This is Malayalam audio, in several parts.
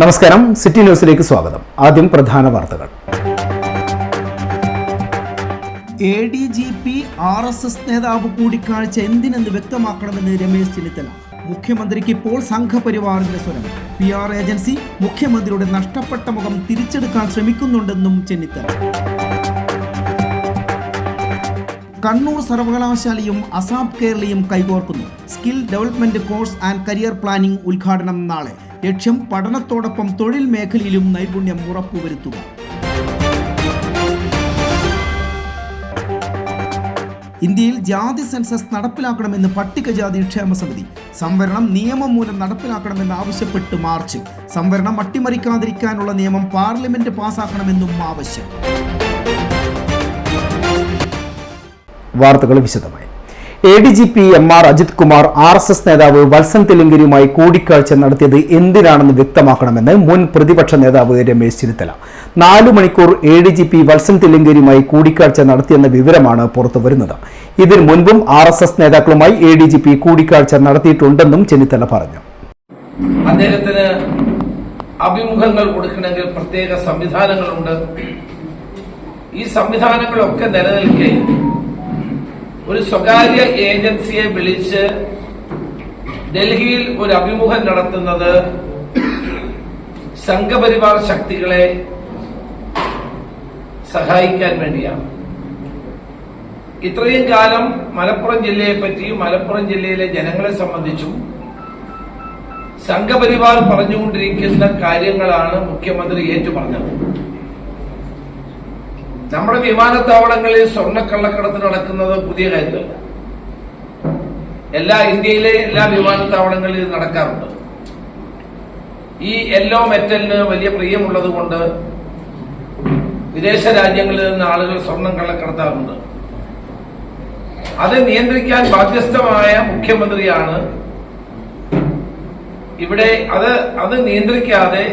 നമസ്കാരം, സിറ്റി ന്യൂസിലേക്ക് സ്വാഗതം. ആദ്യം പ്രധാന വാർത്തകൾ. ADGP RSS നേതാവ് കൂടിക്കാഴ്ച എന്തിനെന്ന് വ്യക്തമാക്കണമെന്ന് രമേശ് ചെന്നിത്തല. മുഖ്യമന്ത്രിക്ക് ഇപ്പോൾ സംഘപരിവാറിന്റെ സ്വരം. PR ഏജൻസി മുഖ്യമന്ത്രിയുടെ നഷ്ടപ്പെട്ട മുഖം തിരിച്ചെടുക്കാൻ ശ്രമിക്കുന്നുണ്ടെന്നും ചെന്നിത്തല. കണ്ണൂർ സർവകലാശാലയും അസാപ് കേരളയും കൈകോർക്കുന്നു. Skill development course and career planning ഉദ്ഘാടനം നാളെ. ലക്ഷ്യം പഠനത്തോടൊപ്പം തൊഴിൽ മേഖലയിലും നൈപുണ്യം ഉറപ്പുവരുത്തുക. ഇന്ത്യയിൽ ജാതി സെൻസസ് നടപ്പിലാക്കണമെന്ന് പട്ടികജാതി ക്ഷേമ സമിതി. സംവരണം നിയമം മൂലം നടപ്പിലാക്കണമെന്ന് ആവശ്യപ്പെട്ട് മാർച്ച്. സംവരണം അട്ടിമറിക്കാതിരിക്കാനുള്ള നിയമം പാർലമെന്റ് പാസാക്കണമെന്നും ആവശ്യം. വാർത്തകൾ വിശദമായി. ADGP MR Ajith Kumar RSS നേതാവ് വത്സൻ തില്ലങ്കേരിയുമായി കൂടിക്കാഴ്ച നടത്തിയത് എന്തിനാണെന്ന് വ്യക്തമാക്കണമെന്ന് മുൻ പ്രതിപക്ഷ നേതാവ് രമേശ് ചെന്നിത്തല. 4 മണിക്കൂർ ADGP വത്സൻ തില്ലങ്കേരിയുമായി കൂടിക്കാഴ്ച നടത്തിയെന്ന വിവരമാണ് പുറത്തുവരുന്നത്. ഇതിനു മുൻപും RSS നേതാക്കളുമായി ADGP കൂടിക്കാഴ്ച നടത്തിയിട്ടുണ്ടെന്നും ചെന്നിത്തല പറഞ്ഞു. അദ്ദേഹത്തിന് അഭിമുഖങ്ങൾ കൊടുക്കണമെങ്കിൽ പ്രത്യേക സംവിധാനങ്ങളുണ്ട്. ഈ സംവിധാനങ്ങളൊക്കെ നിലനിൽക്കെ ഒരു സ്വകാര്യ ഏജൻസിയെ വിളിച്ച് ഡൽഹിയിൽ ഒരു അഭിമുഖം നടത്തുന്നത് സംഘപരിവാർ ശക്തികളെ സഹായിക്കാൻ വേണ്ടിയാണ്. ഇത്രയും കാലം മലപ്പുറം ജില്ലയെ പറ്റിയും മലപ്പുറം ജില്ലയിലെ ജനങ്ങളെ സംബന്ധിച്ചും സംഘപരിവാർ പറഞ്ഞുകൊണ്ടിരിക്കുന്ന കാര്യങ്ങളാണ് മുഖ്യമന്ത്രി ഏറ്റുപറഞ്ഞത്. നമ്മുടെ വിമാനത്താവളങ്ങളിൽ സ്വർണ്ണക്കള്ളക്കടത്ത് നടക്കുന്നത് പുതിയ കാര്യമല്ല. ഇന്ത്യയിലെ എല്ലാ വിമാനത്താവളങ്ങളിലും നടക്കാറുണ്ട്. ഈ യെല്ലോ മെറ്റലിന് വലിയ പ്രിയമുള്ളത് കൊണ്ട് വിദേശ രാജ്യങ്ങളിൽ നിന്ന് ആളുകൾ സ്വർണം കള്ളക്കടത്താറുണ്ട്. അത് നിയന്ത്രിക്കാൻ ബാധ്യസ്ഥമായ മുഖ്യമന്ത്രിയാണ് ഇവിടെ. അത് നിയന്ത്രിക്കാതെ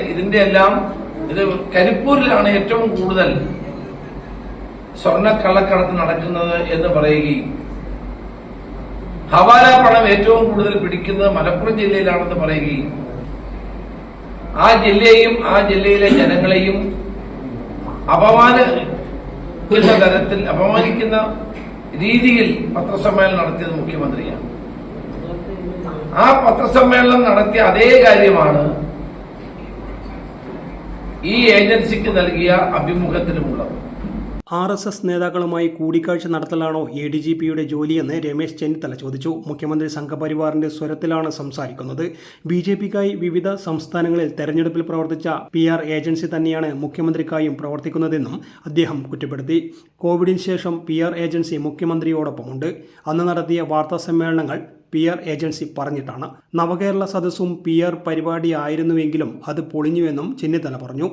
ഇത് കരിപ്പൂരിലാണ് ഏറ്റവും കൂടുതൽ സ്വർണ്ണക്കള്ളക്കടത്ത് നടക്കുന്നത് എന്ന് പറയുകയും ഹവാല പണം ഏറ്റവും കൂടുതൽ പിടിക്കുന്നത് മലപ്പുറം ജില്ലയിലാണെന്ന് പറയുകയും ആ ജില്ലയെയും ആ ജില്ലയിലെ ജനങ്ങളെയും അപമാനിക്കുന്ന രീതിയിൽ പത്രസമ്മേളനം നടത്തിയത് മുഖ്യമന്ത്രിയാണ്. ആ പത്രസമ്മേളനം നടത്തിയ അതേ കാര്യമാണ് ഈ ഏജൻസിക്ക് നൽകിയ അഭിമുഖത്തിലുമുള്ളത്. RSS നേതാക്കളുമായി കൂടിക്കാഴ്ച നടത്തലാണോ ADGPയുടെ ജോലിയെന്ന് രമേശ് ചെന്നിത്തല ചോദിച്ചു. മുഖ്യമന്ത്രി സംഘപരിവാറിന്റെ സ്വരത്തിലാണ് സംസാരിക്കുന്നത്. BJPക്കായി വിവിധ സംസ്ഥാനങ്ങളിൽ തെരഞ്ഞെടുപ്പിൽ പ്രവർത്തിച്ച PR ഏജൻസി തന്നെയാണ് മുഖ്യമന്ത്രിക്കായും പ്രവർത്തിക്കുന്നതെന്നും അദ്ദേഹം കുറ്റപ്പെടുത്തി. കോവിഡിന് ശേഷം PR ഏജൻസി മുഖ്യമന്ത്രിയോടൊപ്പമുണ്ട്. അന്ന് നടത്തിയ വാർത്താ സമ്മേളനങ്ങൾ PR ഏജൻസി പറഞ്ഞിട്ടാണ്. നവകേരള സദസ്സും PR പരിപാടിയായിരുന്നുവെങ്കിലും അത് പൊളിഞ്ഞുവെന്നും ചെന്നിത്തല പറഞ്ഞു.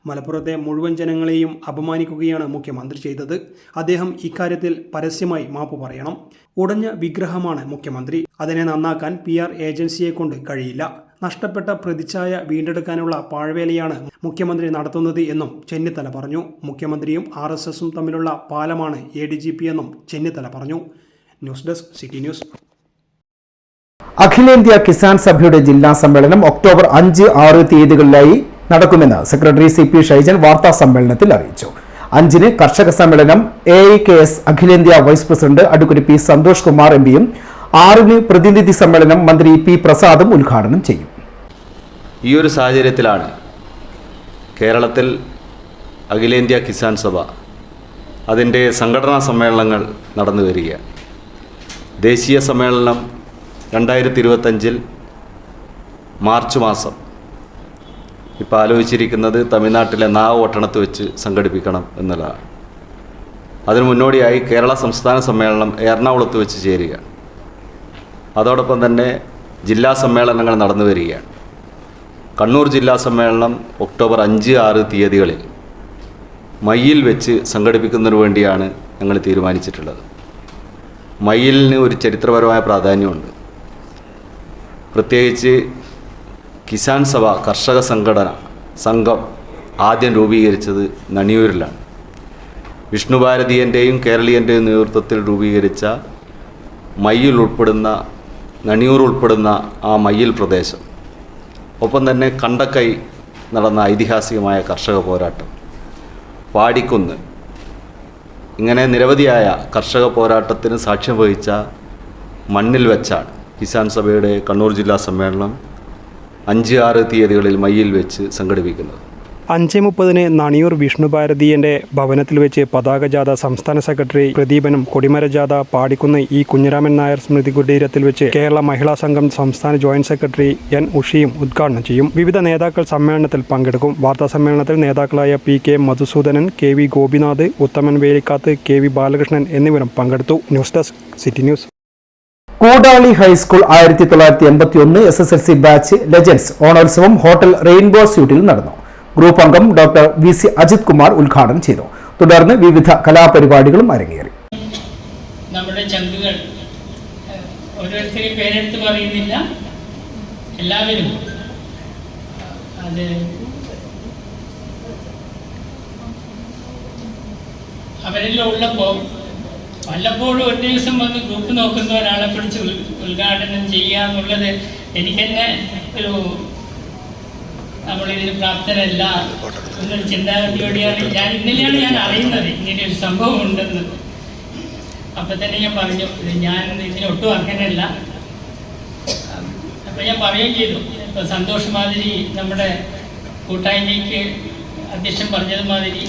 മലപ്പുറത്തെ മുഴുവൻ ജനങ്ങളെയും അപമാനിക്കുകയാണ് മുഖ്യമന്ത്രി ചെയ്തത്. അദ്ദേഹം ഇക്കാര്യത്തിൽ പരസ്യമായി മാപ്പ് പറയണം. ഉടഞ്ഞ വിഗ്രഹമാണ് മുഖ്യമന്ത്രി. അതിനെ നന്നാക്കാൻ PR ഏജൻസിയെ കൊണ്ട് കഴിയില്ല. നഷ്ടപ്പെട്ട പ്രതിച്ഛായ വീണ്ടെടുക്കാനുള്ള പാഴ്വേലയാണ് മുഖ്യമന്ത്രി നടത്തുന്നത് എന്നും ചെന്നിത്തല പറഞ്ഞു. മുഖ്യമന്ത്രിയും RSSും തമ്മിലുള്ള പാലമാണ് ADGP എന്നും ചെന്നിത്തല പറഞ്ഞു. News desk city news. അഖിലേന്ത്യാ കിസാൻ സഭയുടെ ജില്ലാ സമ്മേളനം ഒക്ടോബർ 5, 6 തീയതികളിലായി നടക്കുമെന്ന് സെക്രട്ടറി CP ഷൈജൻ വാർത്താ സമ്മേളനത്തിൽ അറിയിച്ചു. 5-ന് കർഷക സമ്മേളനം AIKS അഖിലേന്ത്യാ vice president advocate P. Santhosh Kumar MPയും 6-ന് പ്രതിനിധി സമ്മേളനം മന്ത്രി P. പ്രസാദും ഉദ്ഘാടനം ചെയ്യും. ഈ ഒരു സാഹചര്യത്തിലാണ് കേരളത്തിൽ അഖിലേന്ത്യാ കിസാൻ സഭ അതിൻ്റെ സംഘടനാ സമ്മേളനങ്ങൾ നടന്നു വരികയാണ്. ദേശീയ സമ്മേളനം 2025 മാർച്ച് മാസം ഇപ്പോൾ ആലോചിച്ചിരിക്കുന്നത് തമിഴ്നാട്ടിലെ നാഗപട്ടണത്ത് വെച്ച് സംഘടിപ്പിക്കണം എന്നുള്ളതാണ്. അതിനു മുന്നോടിയായി കേരള സംസ്ഥാന സമ്മേളനം എറണാകുളത്ത് വെച്ച് ചേരുകയാണ്. അതോടൊപ്പം തന്നെ ജില്ലാ സമ്മേളനങ്ങൾ നടന്നു വരികയാണ്. കണ്ണൂർ ജില്ലാ സമ്മേളനം ഒക്ടോബർ 5, 6 തീയതികളിൽ മയ്യിൽ വെച്ച് സംഘടിപ്പിക്കുന്നതിന് വേണ്ടിയാണ് ഞങ്ങൾ തീരുമാനിച്ചിട്ടുള്ളത്. മയ്യിലിന് ഒരു ചരിത്രപരമായ പ്രാധാന്യമുണ്ട്. പ്രത്യേകിച്ച് കിസാൻ സഭ കർഷക സംഘം ആദ്യം രൂപീകരിച്ചത് നണിയൂരിലാണ്. വിഷ്ണുഭാരതീയൻ്റെയും കേരളീയൻ്റെയും നേതൃത്വത്തിൽ രൂപീകരിച്ച നണിയൂർ ഉൾപ്പെടുന്ന ആ മയ്യിൽ പ്രദേശം, ഒപ്പം തന്നെ കണ്ടക്കൈ നടന്ന ഐതിഹാസികമായ കർഷക പോരാട്ടം, പാടിക്കുന്ന്, ഇങ്ങനെ നിരവധിയായ കർഷക പോരാട്ടത്തിന് സാക്ഷ്യം വഹിച്ച മണ്ണിൽ വെച്ചാണ് കിസാൻ സഭയുടെ കണ്ണൂർ ജില്ലാ സമ്മേളനം 5-6 തീയതികളിൽ മയ്യിൽ വെച്ച് സംഘടിപ്പിക്കുന്നത്. 5:30 നണിയൂർ വിഷ്ണുഭാരതീയന്റെ ഭവനത്തിൽ വെച്ച് പതാക ജാഥ സംസ്ഥാന സെക്രട്ടറി പ്രദീപനും കൊടിമര ജാഥ പാടിക്കുന്ന് ഇ കുഞ്ഞിരാമൻ നായർ സ്മൃതി കുടീരത്തിൽ വെച്ച് കേരള മഹിളാ സംഘം സംസ്ഥാന ജോയിന്റ് സെക്രട്ടറി എൻ ഉഷിയും ഉദ്ഘാടനം ചെയ്യും. വിവിധ നേതാക്കൾ സമ്മേളനത്തിൽ പങ്കെടുക്കും. വാർത്താ സമ്മേളനത്തിൽ നേതാക്കളായ PK മധുസൂദനൻ, KV ഗോപിനാഥ്, ഉത്തമൻ വേലിക്കാത്ത്, KV ബാലകൃഷ്ണൻ എന്നിവരും പങ്കെടുത്തു. News desk city news. Koodali high school 1981 SSLC batch legends ഓണോത്സവം ഹോട്ടൽ റെയിൻബോ സ്യൂട്ടിൽ നടന്നു. ഗ്രൂപ്പ് അംഗം ഡോക്ടർ VC അജിത് കുമാർ ഉദ്ഘാടനം ചെയ്തു. തുടർന്ന് വിവിധ കലാപരിപാടികളും അരങ്ങേറി. നമ്മുടെ ചങ്കുകൾ ഓരോരുത്തരെയും പേരെടുത്ത് പറയുന്നില്ല, എല്ലാവരും അത് അവരെല്ലാം ഉള്ളപ്പോൾ വല്ലപ്പോഴും ഒരു ദിവസം വന്ന് ഗ്രൂപ്പ് നോക്കുന്ന ഒരാളെ പിടിച്ച് ഉദ്ഘാടനം ചെയ്യുക എന്നുള്ളത് എനിക്കെന്നെ ഒരു നമ്മളിതിന് പ്രാപ്തരല്ല എന്നൊരു ചിന്താഗതിയോടെയാണ് ഇന്നലെയാണ് ഞാൻ അറിയുന്നത് ഇങ്ങനെ ഒരു സംഭവം ഉണ്ടെന്ന്. അപ്പം തന്നെ ഞാൻ പറഞ്ഞു, ഞാൻ ഇതിനൊട്ടും അർഹനല്ല. അപ്പം ഞാൻ പറയുകയും ചെയ്തു, ഇപ്പം സന്തോഷ് മാതിരി നമ്മുടെ കൂട്ടായ്മയ്ക്ക് അധ്യക്ഷൻ പറഞ്ഞതുമാതിരി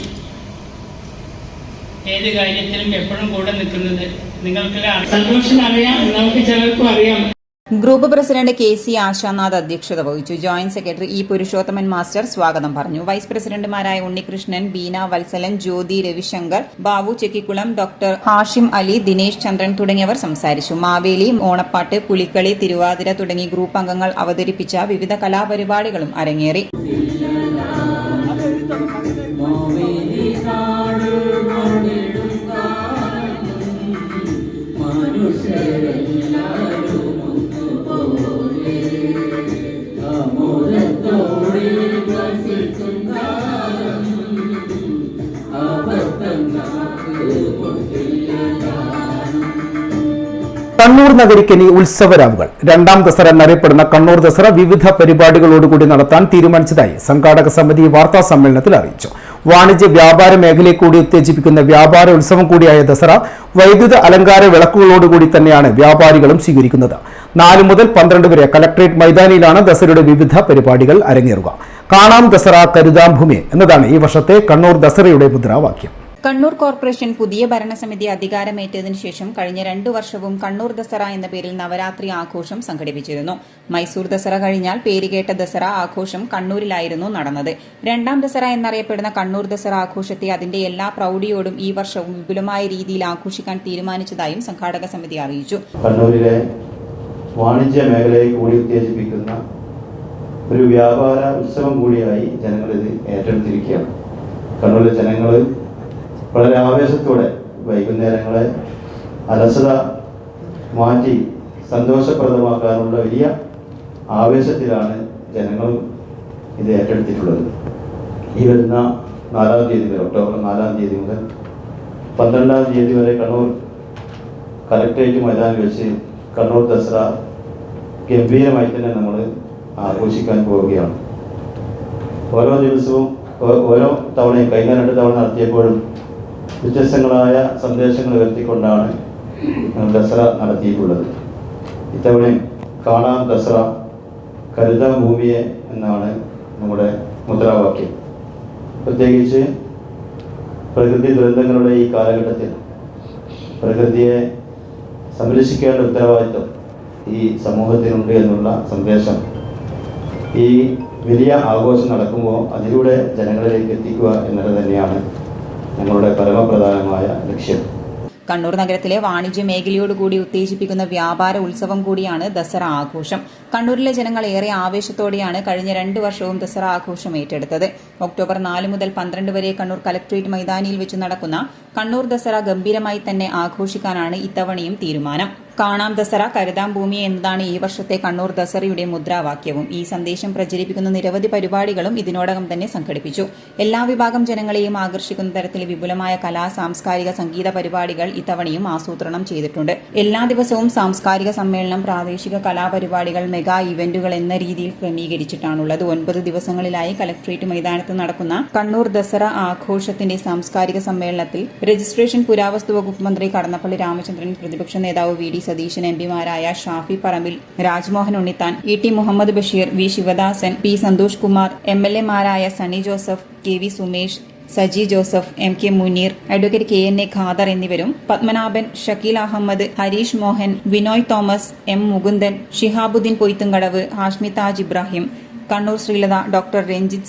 ഏത് കാര്യത്തിലും എപ്പോഴും കൂടെ നിൽക്കുന്നത് നിങ്ങൾക്കെല്ലാം സന്തോഷിനറിയാം, നമുക്ക് ചിലർക്കും അറിയാം. ഗ്രൂപ്പ് പ്രസിഡന്റ് KC ആശാനാഥ് അധ്യക്ഷത വഹിച്ചു. Joint secretary E Purushothaman master സ്വാഗതം പറഞ്ഞു. വൈസ് പ്രസിഡന്റുമാരായ ഉണ്ണികൃഷ്ണൻ, ബീന വത്സലൻ, ജ്യോതി രവിശങ്കർ, ബാബു ചെക്കിക്കുളം, ഡോക്ടർ ഹാഷിം അലി, ദിനേശ് ചന്ദ്രൻ തുടങ്ങിയവർ സംസാരിച്ചു. മാവേലി, ഓണപ്പാട്ട്, പുലിക്കളി, തിരുവാതിര തുടങ്ങി ഗ്രൂപ്പ് അംഗങ്ങൾ അവതരിപ്പിച്ച വിവിധ കലാപരിപാടികളും അരങ്ങേറി. കണ്ണൂർ നഗരിക്കനി ഉത്സവരാവുകൾ. 2ാം ദസറ എന്നറിയപ്പെടുന്ന കണ്ണൂർ ദസറ വിവിധ പരിപാടികളോടുകൂടി നടത്താൻ തീരുമാനിച്ചതായി സംഘാടക സമിതി വാർത്താ സമ്മേളനത്തിൽ അറിയിച്ചു. വാണിജ്യ വ്യാപാര മേഖലയെ കൂടി ഉത്തേജിപ്പിക്കുന്ന വ്യാപാര ഉത്സവം കൂടിയായ ദസറ വൈദ്യുത അലങ്കാര വിളക്കുകളോടുകൂടി തന്നെയാണ് വ്യാപാരികളും സ്വീകരിക്കുന്നത്. 4 മുതൽ 12 വരെ കലക്ട്രേറ്റ് മൈതാനിയിലാണ് ദസറയുടെ വിവിധ പരിപാടികൾ അരങ്ങേറുക. കാണാം ദസറ കരുതാം ഭൂമി എന്നതാണ് ഈ വർഷത്തെ കണ്ണൂർ ദസറയുടെ മുദ്രാവാക്യം. കണ്ണൂർ കോർപ്പറേഷൻ പുതിയ ഭരണസമിതി അധികാരമേറ്റതിനു ശേഷം കഴിഞ്ഞ 2 വർഷവും കണ്ണൂർ ദസറ എന്ന പേരിൽ നവരാത്രി ആഘോഷം സംഘടിപ്പിച്ചിരുന്നു. മൈസൂർ ദസറ കഴിഞ്ഞാൽ പേരുകേട്ട ദസറ ആഘോഷം കണ്ണൂരിലായിരുന്നു നടന്നത്. 2ാം ദസറ എന്നറിയപ്പെടുന്ന കണ്ണൂർ ദസറ ആഘോഷത്തെ അതിന്റെ എല്ലാ പ്രൌഢിയോടും ഈ വർഷവും വിപുലമായ രീതിയിൽ ആഘോഷിക്കാൻ തീരുമാനിച്ചതായും സംഘാടക സമിതി അറിയിച്ചു. കണ്ണൂരിലെ വാണിജ്യ മേഖലയെ കൂടി ഉത്തേജിപ്പിക്കുന്ന ഒരു വ്യാപാര ഉത്സവം കൂടിയായി ജനങ്ങൾ ഇത് ഏറ്റെടുത്തിരിക്കുകയാണ്. കണ്ണൂരിലെ ജനങ്ങൾ വളരെ ആവേശത്തോടെ വൈകുന്നേരങ്ങളെ അലസത മാറ്റി സന്തോഷപ്രദമാക്കാനുള്ള വലിയ ആവേശത്തിലാണ് ജനങ്ങൾ ഇത് ഏറ്റെടുത്തിട്ടുള്ളത്. ഈ വരുന്ന 4-ാം തീയതി മുതൽ, ഒക്ടോബർ 4-ാം തീയതി മുതൽ 12-ാം തീയതി വരെ കണ്ണൂർ കലക്ട്രേറ്റ് മൈതാനിൽ വെച്ച് കണ്ണൂർ ദസറ ഗംഭീരമായി തന്നെ നമ്മൾ ആഘോഷിക്കാൻ പോവുകയാണ്. ഓരോ ദിവസവും ഓരോ തവണയും കഴിഞ്ഞ 2 തവണ നടത്തിയപ്പോഴും വ്യത്യസ്തങ്ങളായ സന്ദേശങ്ങൾ ഉയർത്തിക്കൊണ്ടാണ് ദസറ നടത്തിയിട്ടുള്ളത്. ഇത്തവണയും കാണാം ദസറ കരുതാം ഭൂമിയെ എന്നാണ് നമ്മുടെ മുദ്രാവാക്യം. പ്രത്യേകിച്ച് പ്രകൃതി ദുരന്തങ്ങളുടെ ഈ കാലഘട്ടത്തിൽ പ്രകൃതിയെ സംരക്ഷിക്കേണ്ട ഉത്തരവാദിത്വം ഈ സമൂഹത്തിനുണ്ട് എന്നുള്ള സന്ദേശം ഈ വലിയ ആഘോഷം നടക്കുമ്പോൾ അതിലൂടെ ജനങ്ങളിലേക്ക് എത്തിക്കുക എന്നത് തന്നെയാണ് ഞങ്ങളുടെ പരമപ്രധാനമായ ലക്ഷ്യം. കണ്ണൂർ നഗരത്തിലെ വാണിജ്യ മേഖലയോടുകൂടി ഉത്തേജിപ്പിക്കുന്ന വ്യാപാര ഉത്സവം കൂടിയാണ് ദസറ ആഘോഷം. കണ്ണൂരിലെ ജനങ്ങൾ ഏറെ ആവേശത്തോടെയാണ് കഴിഞ്ഞ 2 വർഷവും ദസറ ആഘോഷം ഏറ്റെടുത്തത്. ഒക്ടോബർ 4 മുതൽ 12 വരെ കണ്ണൂർ കലക്ട്രേറ്റ് മൈതാനിയിൽ വെച്ച് നടക്കുന്ന കണ്ണൂർ ദസറ ഗംഭീരമായി തന്നെ ആഘോഷിക്കാനാണ് ഇത്തവണയും തീരുമാനം. കാണാം ദസറ കരുതാം ഭൂമി എന്നതാണ് ഈ വർഷത്തെ കണ്ണൂർ ദസറയുടെ മുദ്രാവാക്യവും. ഈ സന്ദേശം പ്രചരിപ്പിക്കുന്ന നിരവധി പരിപാടികളും ഇതിനോടകം തന്നെ സംഘടിപ്പിച്ചു. എല്ലാ വിഭാഗം ജനങ്ങളെയും ആകർഷിക്കുന്ന തരത്തിൽ വിപുലമായ കലാ സാംസ്കാരിക സംഗീത പരിപാടികൾ ഇത്തവണയും ആസൂത്രണം ചെയ്തിട്ടുണ്ട്. എല്ലാ ദിവസവും സാംസ്കാരിക സമ്മേളനം, പ്രാദേശിക കലാപരിപാടികൾ, മെഗാ ഇവന്റുകൾ എന്ന രീതിയിൽ ക്രമീകരിച്ചിട്ടാണുള്ളത്. 9 ദിവസങ്ങളിലായി കലക്ട്രേറ്റ് മൈതാനത്ത് നടക്കുന്ന കണ്ണൂർ ദസറ ആഘോഷത്തിന്റെ സാംസ്കാരിക സമ്മേളനത്തിൽ രജിസ്ട്രേഷൻ പുരാവസ്തു വകുപ്പ് മന്ത്രി കടന്നപ്പള്ളി രാമചന്ദ്രൻ, പ്രതിപക്ഷ നേതാവ് വി ഡി സതീശൻ, എംപിമാരായ Shafi Parambil, Rajmohan Unnithan, E T Muhammad Basheer, V Sivadasan, P Santhosh Kumar, MLA-മാരായ Sunny Joseph, K V Sumesh, Saji Joseph, M K Muneer, advocate KNA Khader എന്നിവരും, Padmanabhan, Shakeel Ahmed, Harish Mohan, Vinoy Thomas, M Mukundan, Shihabuddin Poythumkadavu, Hashmi Taj Ibrahim, Kannur Sreelatha, doctor Ranjith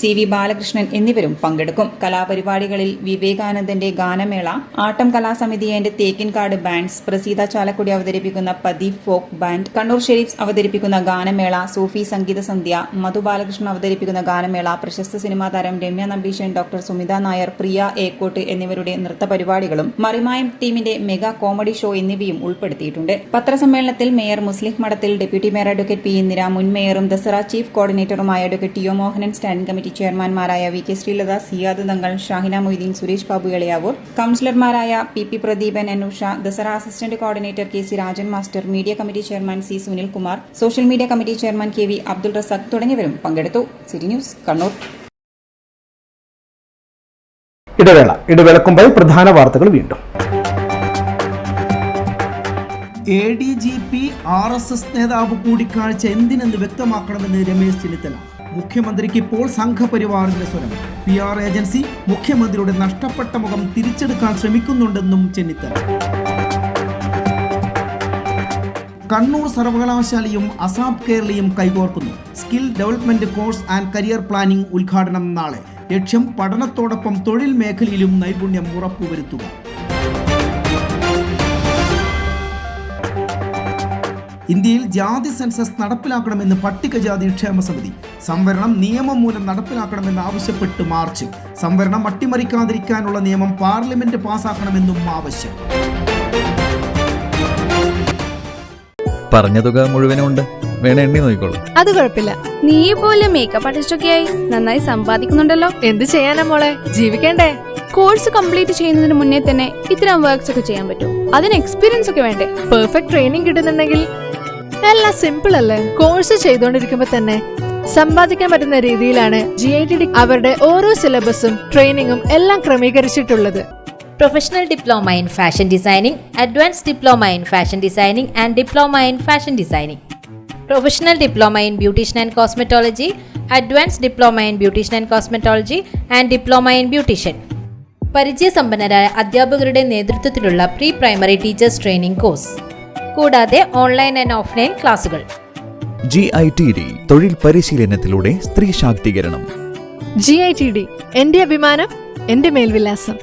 CV Balakrishnan എന്നിവരും പങ്കെടുക്കും. കലാപരിപാടികളിൽ വിവേകാനന്ദന്റെ ഗാനമേള, ആട്ടം കലാസമിതി ആൻഡ് തേക്കിൻകാട് ബാൻഡ്സ്, പ്രസീത ചാലക്കുടി അവതരിപ്പിക്കുന്ന പദീപ് ഫോക്ക് ബാൻഡ്, കണ്ണൂർ ഷെരീഫ്സ് അവതരിപ്പിക്കുന്ന ഗാനമേള, സൂഫി സംഗീത സന്ധ്യ, മധു ബാലകൃഷ്ണൻ അവതരിപ്പിക്കുന്ന ഗാനമേള, പ്രശസ്ത സിനിമാ താരം രമ്യ നമ്പീശൻ, ഡോക്ടർ സുമിത നായർ, പ്രിയ ഏക്കോട്ട് എന്നിവരുടെ നൃത്ത പരിപാടികളും മറിമായം ടീമിന്റെ മെഗാ കോമഡി ഷോ എന്നിവയും ഉൾപ്പെടുത്തിയിട്ടുണ്ട്. പത്രസമ്മേളനത്തിൽ mayor Muslim Madathil, deputy mayor advocate P Indira, മുൻ മേയറും ദസറ ചീഫ് കോർഡിനേറ്ററുമായ advocate T O Mohanan, standing committee ചെയർമാൻമാരായ വി കെ ശ്രീലത, സിയാദ് തങ്ങൾ, ഷാഹിന മൊയ്തീൻ, സുരേഷ് ബാബു എളയാവൂർ, കൌൺസിലർമാരായ PP Pradeepan, Anusha, Dasara assistant coordinator KC Rajan master, media committee chairman C Sunilkumar, social media committee chairman KV Abdul Razak തുടങ്ങിയവരും പങ്കെടുത്തു. City news, Kannur. ഇടവേളക്കുമ്പോൾ പ്രധാന വാർത്തകൾ വീണ്ടും. ADGP RSS നേതാവ് കൂടിക്കാഴ്ച എന്തിനെന്ന് വ്യക്തമാക്കണമെന്ന് രമേശ് ചെന്നിത്തല. മുഖ്യമന്ത്രിക്ക് ഇപ്പോൾ സംഘപരിവാറിന്റെ സ്വരം. PR ഏജൻസി മുഖ്യമന്ത്രിയുടെ നഷ്ടപ്പെട്ട മുഖം തിരിച്ചെടുക്കാൻ ശ്രമിക്കുന്നുണ്ടെന്നും ചെന്നിത്തല. കണ്ണൂർ സർവകലാശാലയും അസാപ് കേരളയും കൈകോർക്കുന്നു. Skill development course and career planning ഉദ്ഘാടനം നാളെ. ലക്ഷ്യം പഠനത്തോടൊപ്പം തൊഴിൽ മേഖലയിലും നൈപുണ്യം ഉറപ്പുവരുത്തുക. ഇന്ത്യയിൽ ജാതി സെൻസസ് നടപ്പിലാക്കണമെന്ന് പട്ടികജാതി ക്ഷേമ സമിതി. സംവരണം നിയമം മൂലം നടപ്പിലാക്കണമെന്ന് ആവശ്യപ്പെട്ട് മാർച്ച്. സംവരണം അട്ടിമറിക്കാതിരിക്കാനുള്ള നിയമം പാർലമെന്റ് പാസാക്കണമെന്നും ആവശ്യം. പറഞ്ഞ തുക മുഴുവനുണ്ട്, വേണ എണ്ണി നോക്കിക്കോളൂ. അത് കുഴപ്പമില്ല. നീ പോലെ മേക്കപ്പ് ആർട്ടിസ്റ്റൊക്കെയായി നന്നായി സമ്പാദിക്കുന്നുണ്ടല്ലോ. എന്ത് ചെയ്യാനാ മോളെ, ജീവിക്കണ്ടേ? കോഴ്സ് കംപ്ലീറ്റ് ചെയ്യുന്നതിന് മുന്നേ തന്നെ ഇത്തരം വർക്ക്സ് ഒക്കെ ചെയ്യാൻ പറ്റും. അതിന് എക്സ്പീരിയൻസ് ഒക്കെ വേണ്ടേ? പെർഫെക്റ്റ് ട്രെയിനിങ് കിട്ടുന്നുണ്ടെങ്കിൽ എല്ലാം സിമ്പിൾ അല്ലേ? കോഴ്സ് ചെയ്തുകൊണ്ടിരിക്കുമ്പോ തന്നെ സമ്പാദിക്കാൻ പറ്റുന്ന രീതിയിലാണ് GITD അവരുടെ ഓരോ സിലബസും ട്രെയിനിങ്ങും എല്ലാം ക്രമീകരിച്ചിട്ടുള്ളത്. Professional Diploma in Fashion Designing, Advanced Diploma in Fashion Designing and Diploma in Fashion Designing. Professional Diploma in Beautician and Cosmetology, Advanced Diploma in Beautician and Cosmetology and Diploma in Beautician. പരിചയസമ്പന്നരായ അധ്യാപകരുടെ നേതൃത്വത്തിലുള്ള pre primary teachers training course, കൂടാതെ ഓൺലൈൻ ആൻഡ് ഓഫ്ലൈൻ ക്ലാസുകൾ. GITD തൊഴിൽ പരിശീലനത്തിലൂടെ സ്ത്രീ ശാക്തീകരണം. GITD എന്റെ അഭിമാനം, എന്റെ മേൽവിലാസം.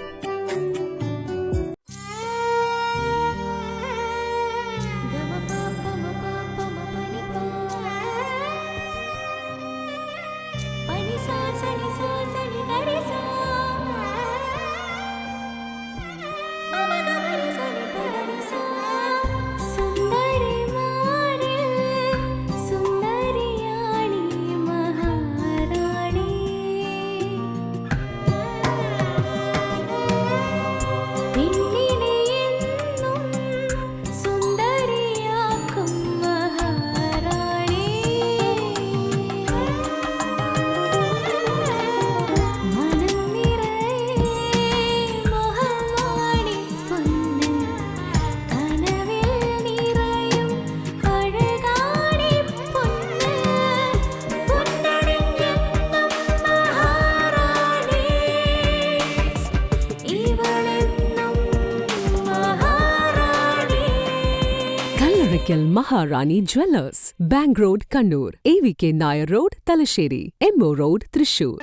Maharani jewellers, bank road Kannur, AVK Nair road Thalassery, MO road Thrissur.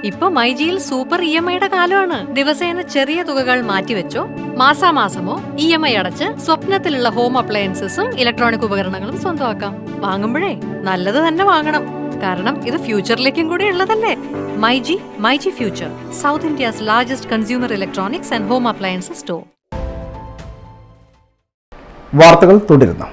ഇപ്പൊ മൈജിയിൽ സൂപ്പർ EMIയുടെ കാലമാണ്. ദിവസേന ചെറിയ തുകകൾ മാറ്റിവെച്ചോ, മാസാമാസമോ EMI അടച്ച് സ്വപ്നത്തിലുള്ള ഹോം അപ്ലയൻസസും ഇലക്ട്രോണിക് ഉപകരണങ്ങളും സ്വന്തമാക്കാം. വാങ്ങുമ്പോഴേ നല്ലത് തന്നെ വാങ്ങണം, കാരണം ഇത് ഫ്യൂച്ചറിലേക്കും കൂടി ഉള്ളതല്ലേ. MyG future, south India's largest consumer electronics and home appliances store. വാർത്തകൾ തുടരുന്നു.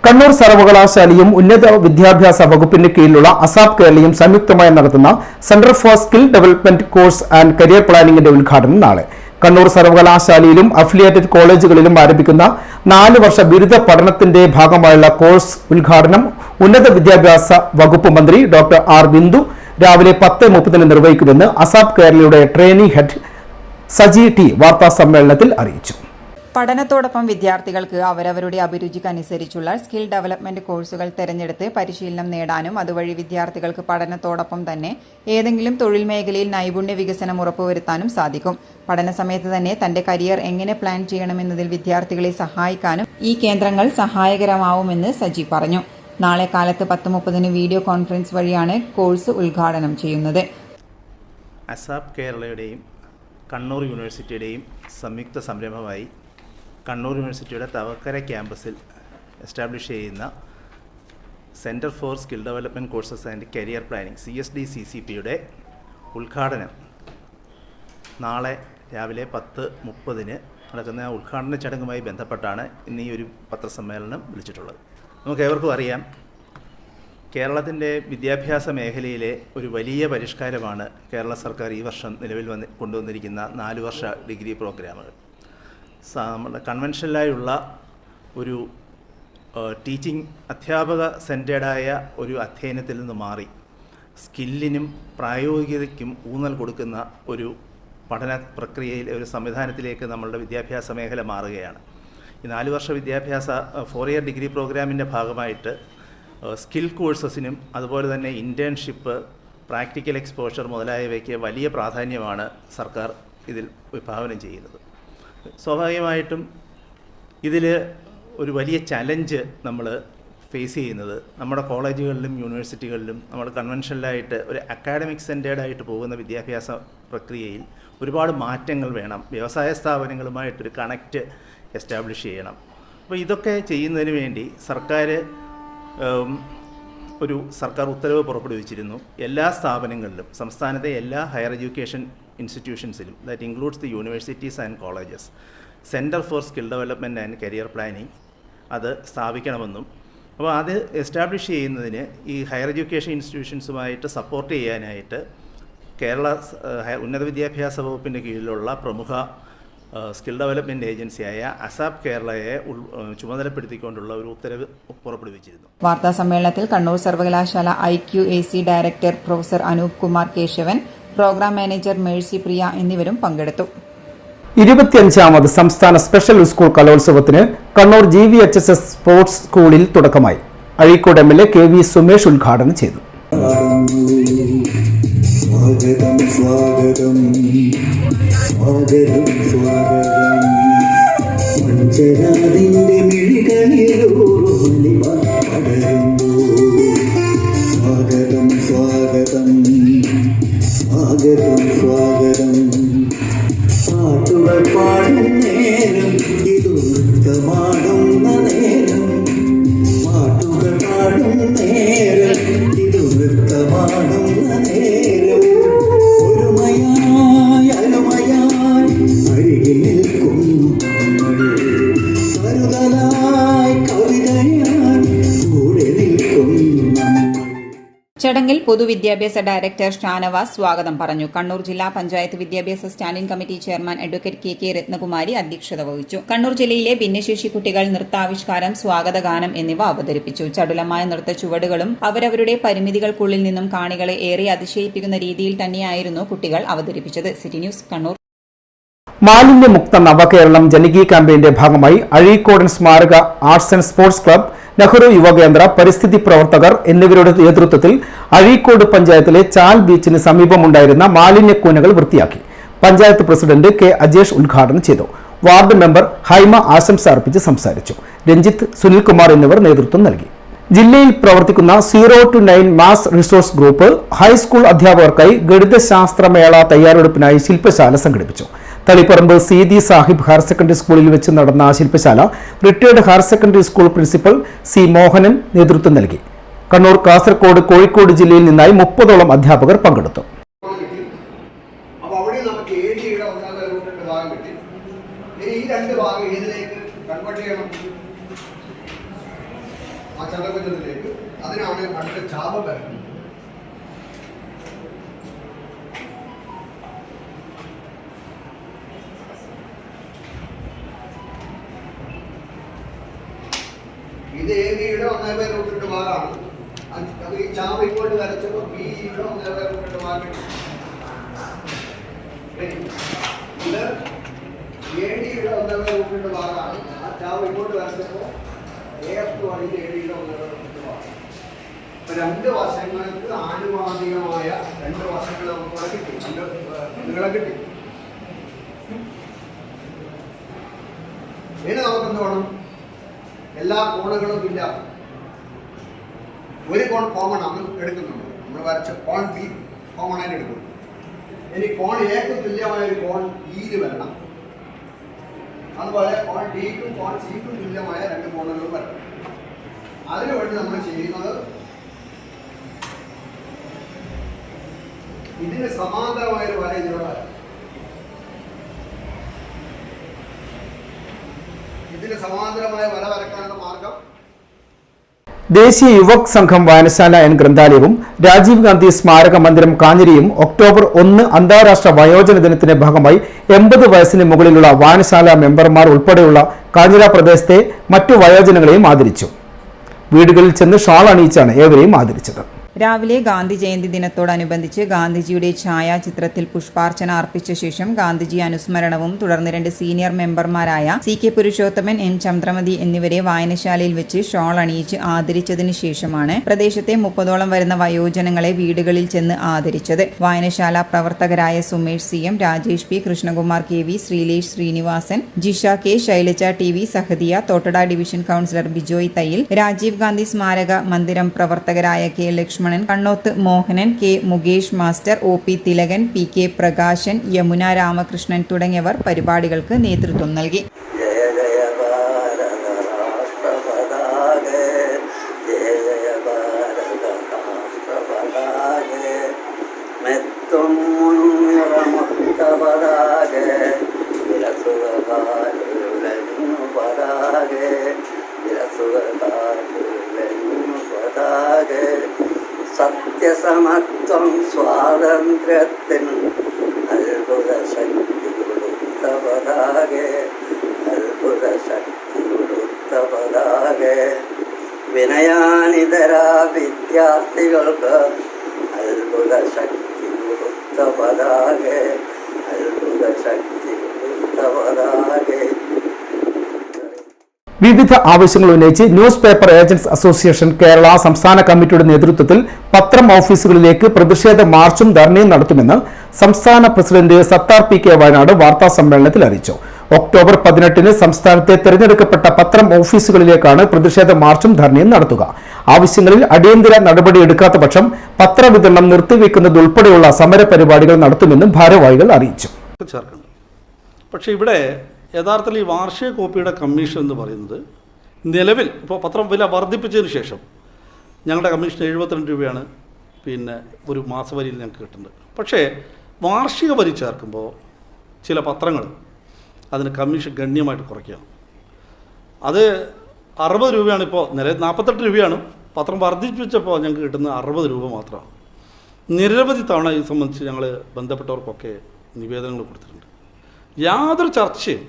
കണ്ണൂർ സർവകലാശാലയും ഉന്നത വിദ്യാഭ്യാസ വകുപ്പിന് കീഴിലുള്ള അസാപ് കേരളയും സംയുക്തമായി നടത്തുന്ന centre for skill development course and career പ്ലാനിംഗിന്റെ ഉദ്ഘാടനം നാളെ. കണ്ണൂർ സർവകലാശാലയിലും അഫിലിയേറ്റഡ് കോളേജുകളിലും ആരംഭിക്കുന്ന 4 വർഷ ബിരുദ പഠനത്തിന്റെ ഭാഗമായുള്ള കോഴ്സ് ഉദ്ഘാടനം ഉന്നത വിദ്യാഭ്യാസ വകുപ്പ് മന്ത്രി ഡോക്ടർ ആർ ബിന്ദു രാവിലെ 10:30 നിർവഹിക്കുമെന്ന് അസാപ് കേരളയുടെ ട്രെയിനിംഗ് ഹെഡ് സജി ടി വാർത്താ സമ്മേളനത്തിൽ അറിയിച്ചു. പഠനത്തോടൊപ്പം വിദ്യാർത്ഥികൾക്ക് അവരവരുടെ അഭിരുചിക്കനുസരിച്ചുള്ള സ്കിൽ ഡെവലപ്മെന്റ് കോഴ്സുകൾ തിരഞ്ഞെടുത്ത് പരിശീലനം നേടാനും അതുവഴി വിദ്യാർത്ഥികൾക്ക് പഠനത്തോടൊപ്പം തന്നെ ഏതെങ്കിലും തൊഴിൽ മേഖലയിൽ നൈപുണ്യ വികസനം ഉറപ്പുവരുത്താനും സാധിക്കും. പഠന സമയത്ത് തന്നെ തന്റെ കരിയർ എങ്ങനെ പ്ലാൻ ചെയ്യണമെന്നതിൽ വിദ്യാർത്ഥികളെ സഹായിക്കാനും ഈ കേന്ദ്രങ്ങൾ സഹായകരമാവുമെന്ന് സജി പറഞ്ഞു. നാളെ കാലത്ത് 10:30 വീഡിയോ കോൺഫറൻസ് വഴിയാണ് കോഴ്സ് ഉദ്ഘാടനം ചെയ്യുന്നത്. അസാപ് കേരളയുടെയും കണ്ണൂർ യൂണിവേഴ്സിറ്റിയുടെയും സംയുക്ത സംരംഭമായി കണ്ണൂർ യൂണിവേഴ്സിറ്റിയുടെ തവക്കര ക്യാമ്പസിൽ എസ്റ്റാബ്ലിഷ് ചെയ്യുന്ന centre for skill development courses and career planning CSDCCPയുടെ ഉദ്ഘാടനം നാളെ രാവിലെ 10:30 നടക്കുന്ന ഉദ്ഘാടന ചടങ്ങുമായി ബന്ധപ്പെട്ടാണ് ഇന്ന് ഈ ഒരു പത്രസമ്മേളനം വിളിച്ചിട്ടുള്ളത്. നമുക്കേവർക്കും അറിയാം, കേരളത്തിൻ്റെ വിദ്യാഭ്യാസ മേഖലയിലെ ഒരു വലിയ പരിഷ്കാരമാണ് കേരള സർക്കാർ ഈ വർഷം നിലവിൽ കൊണ്ടുവന്നിരിക്കുന്ന 4 വർഷ ഡിഗ്രി പ്രോഗ്രാമുകൾ. നമ്മുടെ കൺവെൻഷനലായുള്ള ഒരു ടീച്ചിങ് അധ്യാപക സെൻറ്റേഡായ ഒരു അധ്യയനത്തിൽ നിന്ന് മാറി സ്കില്ലിനും പ്രായോഗികതയ്ക്കും ഊന്നൽ കൊടുക്കുന്ന ഒരു പഠന പ്രക്രിയയിൽ ഒരു സംവിധാനത്തിലേക്ക് നമ്മളുടെ വിദ്യാഭ്യാസ മേഖല മാറുകയാണ്. ഈ 4 വർഷ വിദ്യാഭ്യാസ 4 ഇയർ ഡിഗ്രി പ്രോഗ്രാമിൻ്റെ ഭാഗമായിട്ട് സ്കിൽ കോഴ്സസിനും അതുപോലെ തന്നെ ഇൻറ്റേൺഷിപ്പ്, പ്രാക്ടിക്കൽ എക്സ്പോഷർ മുതലായവയ്ക്ക് വലിയ പ്രാധാന്യമാണ് സർക്കാർ ഇതിൽ വിഭാവനം ചെയ്യുന്നത്. സ്വാഭാവികമായിട്ടും ഇതിൽ ഒരു വലിയ ചലഞ്ച് നമ്മൾ ഫേസ് ചെയ്യുന്നത് നമ്മുടെ കോളേജുകളിലും യൂണിവേഴ്സിറ്റികളിലും നമ്മൾ കൺവെൻഷനലായിട്ട് ഒരു അക്കാഡമിക് സെൻറ്റേഡായിട്ട് പോകുന്ന വിദ്യാഭ്യാസ പ്രക്രിയയിൽ ഒരുപാട് മാറ്റങ്ങൾ വേണം. വ്യവസായ സ്ഥാപനങ്ങളുമായിട്ടൊരു കണക്റ്റ് എസ്റ്റാബ്ലിഷ് ചെയ്യണം. അപ്പോൾ ഇതൊക്കെ ചെയ്യുന്നതിന് വേണ്ടി സർക്കാർ ഉത്തരവ് പുറപ്പെടുവിച്ചിരുന്നു. എല്ലാ സ്ഥാപനങ്ങളിലും, സംസ്ഥാനത്തെ എല്ലാ ഹയർ എഡ്യൂക്കേഷൻ ഇൻസ്റ്റിറ്റ്യൂഷൻസിലും, that includes the universities and colleges, centre for skill development and career planning അത് സ്ഥാപിക്കണമെന്നും അപ്പോൾ അത് എസ്റ്റാബ്ലിഷ് ചെയ്യുന്നതിന് ഈ ഹയർ എഡ്യൂക്കേഷൻ ഇൻസ്റ്റിറ്റ്യൂഷൻസുമായിട്ട് സപ്പോർട്ട് ചെയ്യാനായിട്ട് കേരള ഉന്നത വിദ്യാഭ്യാസ വകുപ്പിൻ്റെ കീഴിലുള്ള പ്രമുഖ സ്കിൽ ഡെവലപ്മെൻറ്റ് ഏജൻസിയായ അസാപ് കേരളയെ ചുമതലപ്പെടുത്തിക്കൊണ്ടുള്ള ഒരു ഉത്തരവ് പുറപ്പെടുവിച്ചിരുന്നു. വാർത്താ സമ്മേളനത്തിൽ കണ്ണൂർ സർവകലാശാല IQAC director professor Anoop Kumar Kesavan, programme manager Mercy Priya എന്നിവരും പങ്കെടുത്തു. 25ാമത് സംസ്ഥാന സ്പെഷ്യൽ സ്കൂൾ കലോത്സവത്തിന് കണ്ണൂർ GVHSS സ്പോർട്സ് സ്കൂളിൽ തുടക്കമായി. അഴീക്കോട് MLA KV സുമേഷ് ഉദ്ഘാടനം ചെയ്തു. സ്വാഗതം സ്വാഗതം സ്വാഗതം സ്വാഗതം മഞ്ചരാതിന്റെ മിഴികളിലൂടെ പടരുന്നു. സ്വാഗതം സ്വാഗതം സ്വാഗതം സ്വാഗതം പാട്ടുകൾ പാടും നേരം ഇത് നൃത്തമാടുന്ന നേരം. പാട്ടുകൾ പാടും നേരം ഇത് നൃത്തമാടുന്ന നേരം. ഒരുമയായി അരുമയായി അരികിൽ നിൽക്കുന്നു നമ്മൾ. കരുതലായി കവിതയായി കൂടെ നിൽക്കുന്നു നമ്മൾ. ചടങ്ങിൽ പൊതുവിദ്യാഭ്യാസ ഡയറക്ടർ ഷാനവാസ് സ്വാഗതം പറഞ്ഞു. കണ്ണൂർ ജില്ലാ പഞ്ചായത്ത് വിദ്യാഭ്യാസ standing committee chairman advocate KK Ratnakumari അധ്യക്ഷത വഹിച്ചു. കണ്ണൂർ ജില്ലയിലെ ഭിന്നശേഷി കുട്ടികൾ നൃത്താവിഷ്കാരം, സ്വാഗതഗാനം എന്നിവ അവതരിപ്പിച്ചു. ചടുലമായ നൃത്ത ചുവടുകളും അവരവരുടെ പരിമിതികൾക്കുള്ളിൽ നിന്നും കാണികളെ ഏറെ അതിശയിപ്പിക്കുന്ന രീതിയിൽ തന്നെയായിരുന്നു കുട്ടികൾ അവതരിപ്പിച്ചത്. City news, Kannur. മാലിന്യമുക്ത നവകേരളം ജനകീയ ക്യാമ്പയിന്റെ ഭാഗമായി അഴീക്കോടൻ സ്മാരക arts and sports club, Nehru Yuvakendra, പരിസ്ഥിതി പ്രവർത്തകർ എന്നിവരുടെ നേതൃത്വത്തിൽ അഴീക്കോട് പഞ്ചായത്തിലെ ചാൽ ബീച്ചിന് സമീപമുണ്ടായിരുന്ന മാലിന്യക്കൂനകൾ വൃത്തിയാക്കി. പഞ്ചായത്ത് പ്രസിഡന്റ് K അജേഷ് ഉദ്ഘാടനം ചെയ്തു. വാർഡ് മെമ്പർ ഹൈമ ആശംസ അർപ്പിച്ച് സംസാരിച്ചു. രഞ്ജിത്ത്, സുനിൽകുമാർ എന്നിവർ നേതൃത്വം നൽകി. ജില്ലയിൽ പ്രവർത്തിക്കുന്ന 0 to 9 maths resource group high school അധ്യാപകർക്കായി ഗണിതശാസ്ത്രമേള തയ്യാറെടുപ്പിനായി ശില്പശാല സംഘടിപ്പിച്ചു. തളിപ്പറമ്പ് സീതി സാഹിബ് ഹയർ സെക്കൻഡറി സ്കൂളിൽ വെച്ച് നടന്ന ശില്പശാല retired higher secondary school principal C Mohanan നേതൃത്വം നൽകി. കണ്ണൂർ, കാസർഗോഡ്, കോഴിക്കോട് ജില്ലയിൽ നിന്നായി 30ഓളം അധ്യാപകർ പങ്കെടുത്തു. ഈ രണ്ട് ഭാഗം ഏതിലേക്ക് കൺവേർട്ട് ചെയ്യണം? ആദ്യം കണ്ട് ക്ഷാമം വരണം. ഇത് ഏരിയുടെ 1/2 ഭാഗമാണ്. അത് ഈ ചാമ ഇങ്ങോട്ട് വരച്ചപ്പോൾ ബിയുടെ 1/2 ഭാഗം. ഇത് ഏടിയുടെ 1/2 ഭാഗമാണ്. ആ ചാമ ഇങ്ങോട്ട് വരച്ചപ്പോൾ AF2 ആണ് ഇത് ഏടിയുടെ 1/2 ഭാഗം. ഇപ്പൊ 2 വശങ്ങൾക്ക് ആനുപാതികമായ 2 വശങ്ങൾ നമുക്ക് കിട്ടി, നിങ്ങളെ കിട്ടി. ഇനി നമുക്കെന്ത് വേണം? എല്ലാ കോണുകളും ഇല്ല, ഒരു കോൺ കോമൺ ആണ് എടുക്കുന്നുണ്ട്. നമ്മൾ വരച്ച കോൺ ബി കോമൺ ആയിട്ട് എടുക്കുന്നു. ഇനി കോൺ എക്ക് തുല്യമായ ഒരു കോൺ ഇയിൽ വരണം. അതുപോലെ കോൺ ഡിക്കും കോൺ സിക്കും തുല്യമായ 2 കോണുകളും വരണം. അതിനുവേണ്ടി നമ്മൾ ചെയ്യുന്നത് ഇതിന് സമാന്തരമായ ഒരു വര ഇതിലൂടെ വരാം. ഇതിന് സമാന്തരമായ വര വരക്കാനുള്ള മാർഗം ദേശീയ യുവക് സംഘം വായനശാല എൻ ഗ്രന്ഥാലയവും രാജീവ് ഗാന്ധി സ്മാരക മന്ദിരം കാഞ്ഞിരിയും ഒക്ടോബർ 1 അന്താരാഷ്ട്ര വയോജന ദിനത്തിന്റെ ഭാഗമായി 80 വയസ്സിന് മുകളിലുള്ള വായനശാല മെമ്പർമാർ ഉൾപ്പെടെയുള്ള കാഞ്ഞിര പ്രദേശത്തെ മറ്റു വയോജനങ്ങളെയും ആദരിച്ചു. വീടുകളിൽ ചെന്ന് ഷാൾ അണിയിച്ചാണ് ഏവരെയും ആദരിച്ചത്. രാവിലെ ഗാന്ധി ജയന്തി ദിനത്തോടനുബന്ധിച്ച് ഗാന്ധിജിയുടെ ഛായാചിത്രത്തിൽ പുഷ്പാർച്ചന അർപ്പിച്ച ശേഷം ഗാന്ധിജി അനുസ്മരണവും തുടർന്ന് 2 സീനിയർ മെമ്പർമാരായ CK പുരുഷോത്തമൻ, N ചന്ദ്രമതി എന്നിവരെ വായനശാലയിൽ വെച്ച് ഷോൾ അണിയിച്ച് ആദരിച്ചതിന് ശേഷമാണ് പ്രദേശത്തെ 30ഓളം വരുന്ന വയോജനങ്ങളെ വീടുകളിൽ ചെന്ന് ആദരിച്ചത്. വായനശാല പ്രവർത്തകരായ Sumesh CM, Rajesh P, Krishnakumar KV, Sreelesh Sreenivasan, Jisha K, Shailaja TV, Sahadiya, Thottada division councillor Bijoy Thayyil, Rajiv Gandhi സ്മാരക മന്ദിരം പ്രവർത്തകരായ K Lakshmanan, Kannoth Mohanan, K Mukesh master, OP Thilakan, PK Prakashan, Yamuna Ramakrishnan തുടങ്ങിയവർ പരിപാടികൾക്ക് നേതൃത്വം നൽകി. സത്യസമത്വം സ്വാതന്ത്ര്യത്തിൻ അത്ഭുത ശക്തി കൊടുത്ത പതാകെ, അത്ഭുത ശക്തി കൊടുത്ത പതാകെ, വിനയാനിതരാ വിദ്യാർത്ഥികൾക്ക് അത്ഭുത ശക്തി കൊടുത്ത പതാകെ, അത്ഭുത ശക്തി കൊടുത്ത പതാകെ. വിവിധ ആവശ്യങ്ങൾ ഉന്നയിച്ച് news paper agents association Kerala സംസ്ഥാന കമ്മിറ്റിയുടെ നേതൃത്വത്തിൽ പത്രം ഓഫീസുകളിലേക്ക് പ്രതിഷേധ മാർച്ചും ധർണയും നടത്തുമെന്ന് സംസ്ഥാന പ്രസിഡന്റ് സത്താർ PK വയനാട് വാർത്താ സമ്മേളനത്തിൽ അറിയിച്ചു. ഒക്ടോബർ 18 സംസ്ഥാനത്തെ തെരഞ്ഞെടുക്കപ്പെട്ട പത്രം ഓഫീസുകളിലേക്കാണ് പ്രതിഷേധ മാർച്ചും ധർണയും നടത്തുക. ആവശ്യങ്ങളിൽ അടിയന്തര നടപടിയെടുക്കാത്ത പക്ഷം പത്രവിതരണം നിർത്തിവെക്കുന്നതുൾപ്പെടെയുള്ള സമര പരിപാടികൾ നടത്തുമെന്നും ഭാരവാഹികൾ അറിയിച്ചു. പക്ഷേ ഇവിടെ യഥാർത്ഥത്തിൽ ഈ വാർഷിക കോപ്പിയുടെ കമ്മീഷൻ എന്ന് പറയുന്നത് നിലവിൽ ഇപ്പോൾ പത്രം വില വർദ്ധിപ്പിച്ചതിന് ശേഷം ഞങ്ങളുടെ കമ്മീഷൻ 72 രൂപയാണ് പിന്നെ ഒരു മാസവരിയിൽ ഞങ്ങൾക്ക് കിട്ടുന്നത്. പക്ഷേ വാർഷിക വരി ചേർക്കുമ്പോൾ ചില പത്രങ്ങൾ അതിന് കമ്മീഷൻ ഗണ്യമായിട്ട് കുറയ്ക്കുക. അത് 60 രൂപയാണ്. ഇപ്പോൾ നിലവിൽ 48 രൂപയാണ്. പത്രം വർദ്ധിപ്പിച്ചപ്പോൾ ഞങ്ങൾക്ക് കിട്ടുന്നത് 60 രൂപ മാത്രമാണ്. നിരവധി തവണ ഇത് സംബന്ധിച്ച് ഞങ്ങൾ ബന്ധപ്പെട്ടവർക്കൊക്കെ നിവേദനങ്ങൾ കൊടുത്തിട്ടുണ്ട്. യാതൊരു ചർച്ചയും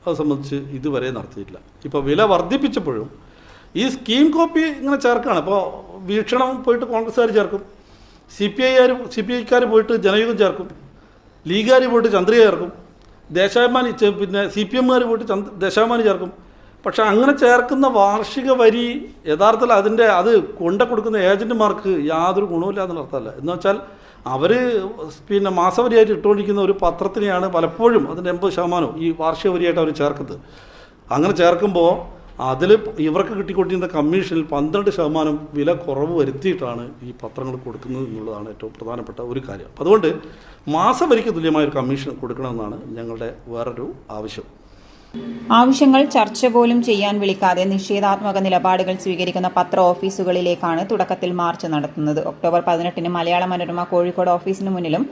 അത് സംബന്ധിച്ച് ഇതുവരെ നടത്തിയിട്ടില്ല. ഇപ്പോൾ വില വർദ്ധിപ്പിച്ചപ്പോഴും ഈ സ്കീം കോപ്പി ഇങ്ങനെ ചേർക്കുകയാണ്. ഇപ്പോൾ വീക്ഷണം പോയിട്ട് കോൺഗ്രസ്സുകാർ ചേർക്കും, CPI പോയിട്ട് ജനയുഗം ചേർക്കും, ലീഗുകാർ പോയിട്ട് ചന്ദ്രിക ചേർക്കും, ദേശാഭിമാനി പിന്നെ CPM പോയിട്ട് ദേശാഭിമാനി ചേർക്കും. പക്ഷേ അങ്ങനെ ചേർക്കുന്ന വാർഷിക വരി യഥാർത്ഥത്തിൽ അത് കൊടുക്കുന്ന ഏജൻറ്റുമാർക്ക് യാതൊരു ഗുണമില്ല എന്നുള്ള അർത്ഥമല്ല. എന്ന് വെച്ചാൽ അവർ പിന്നെ മാസവരിയായിട്ട് ഇട്ടുകൊണ്ടിരിക്കുന്ന ഒരു പത്രത്തിനെയാണ് പലപ്പോഴും അതിൻ്റെ 80% ഈ വാർഷിക വരിയായിട്ട് അവർ ചേർക്കുന്നത്. അങ്ങനെ ചേർക്കുമ്പോൾ അതിൽ ഇവർക്ക് കിട്ടിക്കൊണ്ടിരുന്ന കമ്മീഷനിൽ 12% വില കുറവ് വരുത്തിയിട്ടാണ് ഈ പത്രങ്ങൾ കൊടുക്കുന്നത് എന്നുള്ളതാണ് ഏറ്റവും പ്രധാനപ്പെട്ട ഒരു കാര്യം. അതുകൊണ്ട് മാസവരിക്ക് തുല്യമായൊരു കമ്മീഷൻ കൊടുക്കണമെന്നാണ് ഞങ്ങളുടെ വേറൊരു ആവശ്യം. ആവശ്യങ്ങൾ ചർച്ച പോലും ചെയ്യാൻ വിളിക്കാതെ നിഷേധാത്മക നിലപാടുകൾ സ്വീകരിക്കുന്ന പത്ര ഓഫീസുകളിലേക്കാണ് തുടക്കത്തിൽ മാർച്ച് നടത്തുന്നത്. ഒക്ടോബർ 18 മലയാള മനോരമ കോഴിക്കോട് ഓഫീസിന് മുന്നിലും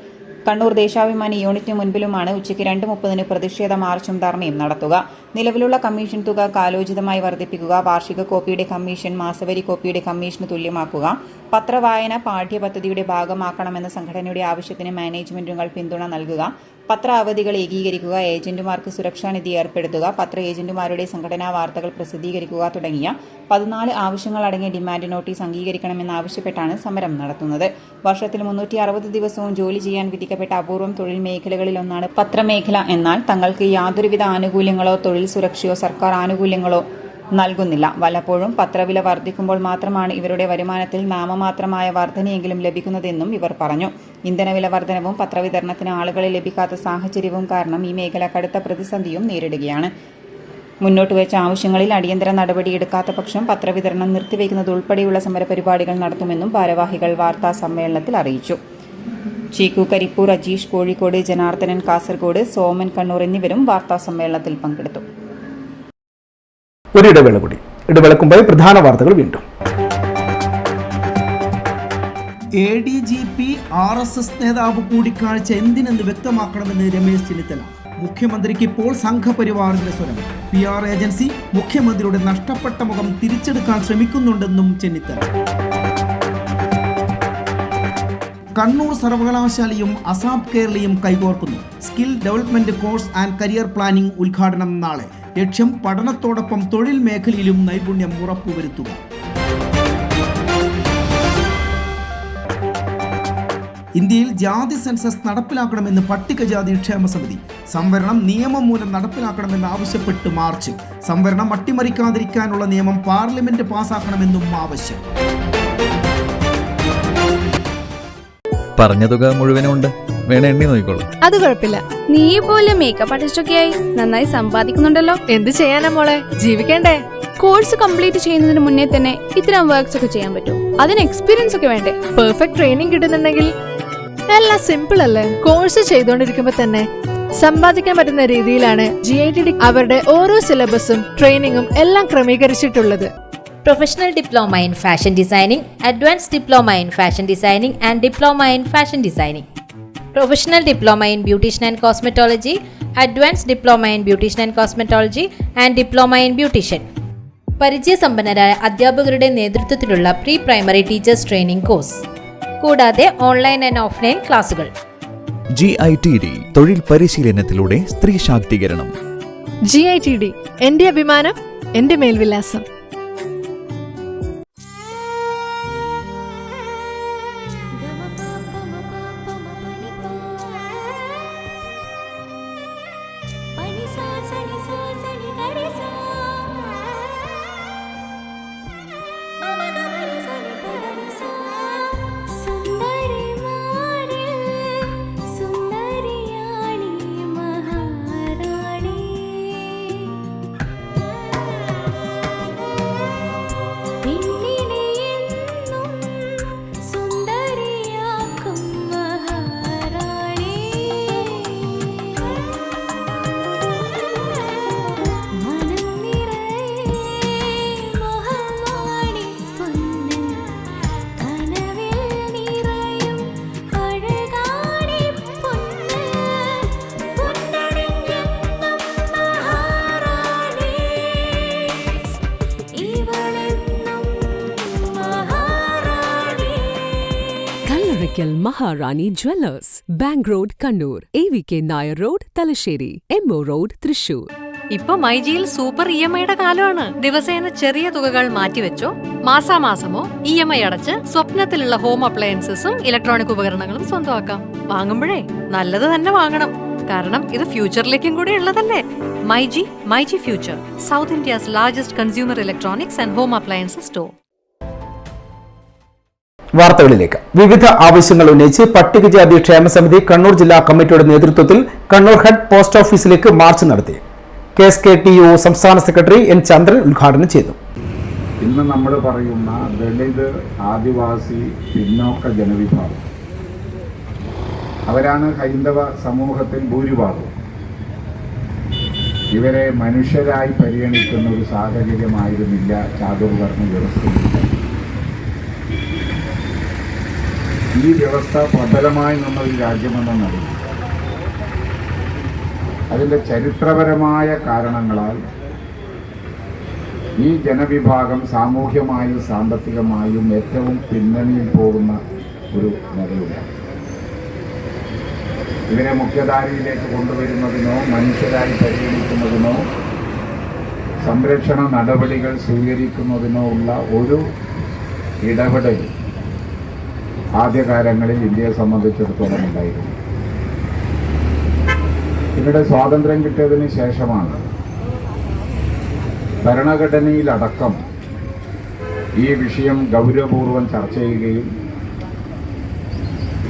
കണ്ണൂർ ദേശാഭിമാനി യൂണിറ്റിന് മുൻപിലുമാണ് ഉച്ചയ്ക്ക് 2:30 പ്രതിഷേധ മാർച്ചും ധർണയും നടത്തുക. നിലവിലുള്ള കമ്മീഷൻ തുക കാലോചിതമായി വർദ്ധിപ്പിക്കുക, വാർഷിക കോപ്പിയുടെ കമ്മീഷൻ മാസവരി കോപ്പിയുടെ കമ്മീഷന് തുല്യമാക്കുക, പത്രവായന പാഠ്യപദ്ധതിയുടെ ഭാഗമാക്കണമെന്ന സംഘടനയുടെ ആവശ്യത്തിന് മാനേജ്മെന്റുകൾ പിന്തുണ നൽകുക, പത്ര അവധികൾ ഏകീകരിക്കുക, ഏജന്റുമാർക്ക് സുരക്ഷാനിധി ഏർപ്പെടുത്തുക, പത്ര ഏജന്റുമാരുടെ സംഘടനാ വാർത്തകൾ പ്രസിദ്ധീകരിക്കുക തുടങ്ങിയ 14 ആവശ്യങ്ങൾ അടങ്ങിയ ഡിമാൻഡ് നോട്ടീസ് അംഗീകരിക്കണമെന്നാവശ്യപ്പെട്ടാണ് സമരം നടത്തുന്നത്. വർഷത്തിൽ 360 ദിവസവും ജോലി ചെയ്യാൻ വിധിക്കപ്പെട്ട അപൂർവം തൊഴിൽ മേഖലകളിലൊന്നാണ് പത്രമേഖല. എന്നാൽ തങ്ങൾക്ക് യാതൊരുവിധ ആനുകൂല്യങ്ങളോ തൊഴിൽ സുരക്ഷയോ സർക്കാർ ആനുകൂല്യങ്ങളോ നൽകുന്നില്ല. വല്ലപ്പോഴും പത്രവില വർദ്ധിക്കുമ്പോൾ മാത്രമാണ് ഇവരുടെ വരുമാനത്തിൽ നാമമാത്രമായ വർധനയെങ്കിലും ലഭിക്കുന്നതെന്നും ഇവർ പറഞ്ഞു. ഇന്ധനവില വർധനവും പത്രവിതരണത്തിന് ആളുകളെ ലഭിക്കാത്ത സാഹചര്യവും കാരണം ഈ മേഖല കടുത്ത പ്രതിസന്ധിയും നേരിടുകയാണ്. മുന്നോട്ട് വെച്ച ആവശ്യങ്ങളിൽ അടിയന്തര നടപടിയെടുക്കാത്ത പക്ഷം പത്രവിതരണം നിർത്തിവെക്കുന്നത് ഉൾപ്പെടെയുള്ള സമരപരിപാടികൾ നടത്തുമെന്നും ഭാരവാഹികൾ വാർത്താ സമ്മേളനത്തിൽ അറിയിച്ചു. ചീക്കു കരിപ്പൂർ, അജീഷ് കോഴിക്കോട്, ജനാർദ്ദനൻ കാസർഗോഡ്, സോമൻ കണ്ണൂർ എന്നിവരും വാർത്താ സമ്മേളനത്തിൽ പങ്കെടുത്തു. ഒരു ഇടവേള കൂടി. ഇടവേളക്കുമ്പോൾ പ്രധാന വാർത്തകൾ വീണ്ടും. ADGP RSS നേതാവ് കൂടിക്കാഴ്ച എന്തിനെന്ന് വ്യക്തമാക്കണമെന്ന് രമേശ് ചെന്നിത്തല. മുഖ്യമന്ത്രിക്ക് ഇപ്പോൾ സംഘപരിവാറിന്റെ സ്വരം. PR ഏജൻസി മുഖ്യമന്ത്രിയുടെ നഷ്ടപ്പെട്ട മുഖം തിരിച്ചെടുക്കാൻ ശ്രമിക്കുന്നുണ്ടെന്നും ചെന്നിത്തല. കണ്ണൂർ സർവകലാശാലയും അസാപ് കേരളയും കൈകോർക്കുന്നു. Skill development course and career planning ഉദ്ഘാടനം നാളെ. ലക്ഷ്യം പഠനത്തോടൊപ്പം തൊഴിൽ മേഖലയിലും നൈപുണ്യം ഉറപ്പുവരുത്തുക. ഇന്ത്യയിൽ ജാതി സെൻസസ് നടപ്പിലാക്കണമെന്ന് പട്ടികജാതി ക്ഷേമ സമിതി. സംവരണം നിയമം മൂലം നടപ്പിലാക്കണമെന്ന് ആവശ്യപ്പെട്ട് മാർച്ച്. സംവരണം അട്ടിമറിക്കാതിരിക്കാനുള്ള നിയമം പാർലമെന്റ് പാസാക്കണമെന്നും ആവശ്യം. പറഞ്ഞ തുക മുഴുവനുണ്ട്, വേണേ എണ്ണി നോക്കിക്കോളൂ. അത് കുഴപ്പമില്ല. നീ പോലെ മേക്കപ്പ് ആർട്ടിസ്റ്റൊക്കെ ആയി നന്നായി സമ്പാദിക്കുന്നുണ്ടല്ലോ. എന്ത് ചെയ്യാനാ മോളെ, ജീവിക്കണ്ടേ? കോഴ്സ് കംപ്ലീറ്റ് ചെയ്യുന്നതിന് മുന്നേ തന്നെ ഇത്തരം വർക്ക്സ് ഒക്കെ ചെയ്യാൻ പറ്റും. അതിന് എക്സ്പീരിയൻസ് ഒക്കെ വേണ്ടേ? പെർഫെക്റ്റ് ട്രെയിനിങ് കിട്ടുന്നുണ്ടെങ്കിൽ എല്ലാം സിമ്പിൾ അല്ലേ? കോഴ്സ് ചെയ്തുകൊണ്ടിരിക്കുമ്പോ തന്നെ സമ്പാദിക്കാൻ പറ്റുന്ന രീതിയിലാണ് GITD അവരുടെ ഓരോ സിലബസും ട്രെയിനിങ്ങും എല്ലാം ക്രമീകരിച്ചിട്ടുള്ളത്. Professional Diploma in Fashion Designing, Advanced Diploma in Fashion Designing and Diploma in Fashion Designing. Professional Diploma in Beautician and Cosmetology, Advanced Diploma in Beautician and Cosmetology and Diploma in Beautician. പരിചയസമ്പന്നരായ അധ്യാപകരുടെ നേതൃത്വത്തിലുള്ള pre primary teachers training course, കൂടാതെ ഓൺലൈൻ ആൻഡ് ഓഫ്ലൈൻ ക്ലാസുകൾ. GITD തൊഴിൽ പരിശീലനത്തിലൂടെ സ്ത്രീ ശാക്തീകരണം. GITD എന്റെ അഭിമാനം, എന്റെ മേൽവിലാസം. Maharani jewellers, bank road Kannur, AVK Nair road Thalassery, MO road Thrissur. ഇപ്പൊ മൈജിയിൽ സൂപ്പർ EMIയുടെ കാലമാണ്. ദിവസേന ചെറിയ തുകകൾ മാറ്റിവെച്ചോ മാസാമാസമോ EMI അടച്ച് സ്വപ്നത്തിലുള്ള ഹോം അപ്ലയൻസസും ഇലക്ട്രോണിക് ഉപകരണങ്ങളും സ്വന്തമാക്കാം. വാങ്ങുമ്പോഴേ നല്ലത് തന്നെ വാങ്ങണം, കാരണം ഇത് ഫ്യൂച്ചറിലേക്കും കൂടി ഉള്ളതല്ലേ. MyG future, south India's largest consumer electronics and home appliances store. വാർത്തകളിലേക്ക്. വിവിധ ആവശ്യങ്ങൾ ഉന്നയിച്ച് പട്ടികജാതി ക്ഷേമ സമിതി കണ്ണൂർ ജില്ലാ കമ്മിറ്റിയുടെ നേതൃത്വത്തിൽ കണ്ണൂർ ഹെഡ് പോസ്റ്റ് ഓഫീസിലേക്ക് മാർച്ച് നടത്തി. KSKTU സംസ്ഥാന സെക്രട്ടറി N ചന്ദ്രൻ ഉദ്ഘാടനം ചെയ്തു. ഇന്ന് നമ്മൾ പറയുന്ന ദളിത്, ആദിവാസി, പിന്നോക്ക ജനവിഭാഗം, അവരാണ് ഹൈന്ദവ സമൂഹത്തിൽ ഭൂരിഭാഗം. ഇവരെ മനുഷ്യരായി പരിഗണിക്കുന്ന ഒരു സാഹചര്യമായിരുന്നില്ല ചാതുർവർണ്ണ വ്യവസ്ഥയിൽ. ഈ വ്യവസ്ഥ പ്രബലമായി നിന്ന ഒരു രാജ്യമെന്ന നിലയിൽ അതിൻ്റെ ചരിത്രപരമായ കാരണങ്ങളാൽ ഈ ജനവിഭാഗം സാമൂഹ്യമായും സാമ്പത്തികമായും ഏറ്റവും പിന്നണിയിൽ പോകുന്ന ഒരു നിലയിലാണ്. ഇവരെ മുഖ്യധാരയിലേക്ക് കൊണ്ടുവരുന്നതിനോ മനുഷ്യരായി പരിഗണിക്കുന്നതിനോ സംരക്ഷണ നടപടികൾ സ്വീകരിക്കുന്നതിനോ ഉള്ള ഒരു ഇടപെടൽ ആദ്യകാലങ്ങളിൽ ഇന്ത്യയെ സംബന്ധിച്ചിടത്തോളം ഉണ്ടായിരുന്നു. പിന്നീട് സ്വാതന്ത്ര്യം കിട്ടിയതിന് ശേഷമാണ് ഭരണഘടനയിലടക്കം ഈ വിഷയം ഗൗരവപൂർവ്വം ചർച്ച ചെയ്യുകയും